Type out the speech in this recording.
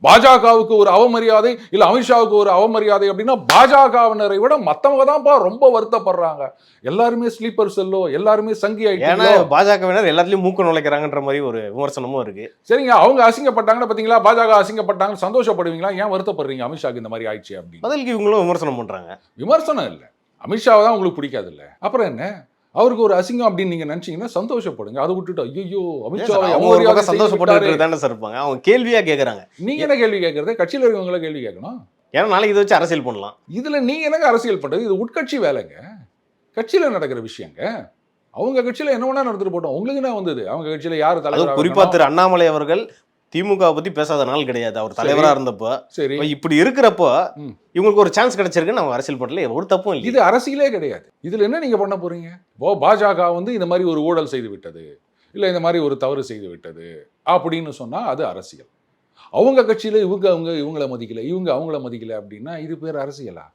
பாஜகவுக்கு ஒரு அவமரியாதை இல்ல அமித்ஷாவுக்கு ஒரு அவமரியாதை அப்படின்னா பாஜகவினரை விட மத்தவங்க தான்ப்பா ரொம்ப வருத்தப்படுறாங்க. எல்லாருமே ஸ்லீப்பர் செல்லோ, எல்லாருமே சங்கி ஏன்னா ஆயிட்டீங்களோ. பாஜகவினர் எல்லாத்துலயும் மூக்க நுழைக்கிறாங்கன்ற மாதிரி ஒரு விமர்சனமும் இருக்கு. சரிங்க, அவங்க அசிங்கப்பட்டாங்கன்னா பாத்தீங்களா, பாஜக அசிங்கப்பட்டாங்க சந்தோஷப்படுவீங்களா? ஏன் வருத்தப்படுறீங்க அமித்ஷாக்கு இந்த மாதிரி ஆயிடுச்சு அப்படின்னு? பதிலுக்கு இவங்களும் விமர்சனம் பண்றாங்க. விமர்சனம் இல்ல, அமித்ஷாவை தான் உங்களுக்கு பிடிக்காது இல்ல, அப்புறம் என்ன? அவருக்கு ஒரு அசிங்கம் அப்படின்னு நீங்க நினைச்சீங்கன்னா சந்தோஷப்படுங்க. அதை விட்டுட்டு ஐயோ அமித்ஷாவை அவங்க ஒரு அவமரியாதை பக்கம் சந்தோஷப்பட்டு சந்தோஷப்பட்டு தானே சார் இருப்பாங்க. அவங்க கேள்வியா கேக்குறாங்க. நீங்க என்ன கேள்வி கேட்கறது? கட்சியில இருக்கவங்கள கேள்வி கேட்கணும். ஏன்னா நாளைக்கு இதை வச்சு அரசியல் பண்ணலாம். இதுல நீங்க என்னங்க அரசியல் பண்றது? இது உட்கட்சி வேலைங்க, கட்சியில நடக்கிற விஷயங்க. அவங்க கட்சியில என்ன வேணா நடந்துட்டு போட்டோம், உங்களுக்கு என்ன வந்தது? அவங்க கட்சியில யாரு அதுவும் தலைவரா குறிப்பா இருக்கணும்? திரு அண்ணாமலை அவர்கள் திமுக பத்தி பேசாத நாள் கிடையாது. அவர் தலைவரா இருந்தப்போ சரி, இப்படி இருக்கிறப்போ ம். இவங்களுக்கு ஒரு சான்ஸ் கிடைச்சிருக்குன்னு அவங்க அரசியல் பண்ணல. ஒரு தப்பும் இல்லை. இது அரசியலே கிடையாது. இதுல என்ன நீங்க பண்ண போறீங்க? பாஜக வந்து இந்த மாதிரி ஒரு ஊழல் செய்து விட்டது, இல்ல இந்த மாதிரி ஒரு தவறு செய்து விட்டது அப்படின்னு சொன்னா அது அரசியல். அவங்க கட்சியில இவங்கள மதிக்கல, இவங்க அவங்கள மதிக்கல அப்படின்னா இது பேர் அரசியலா?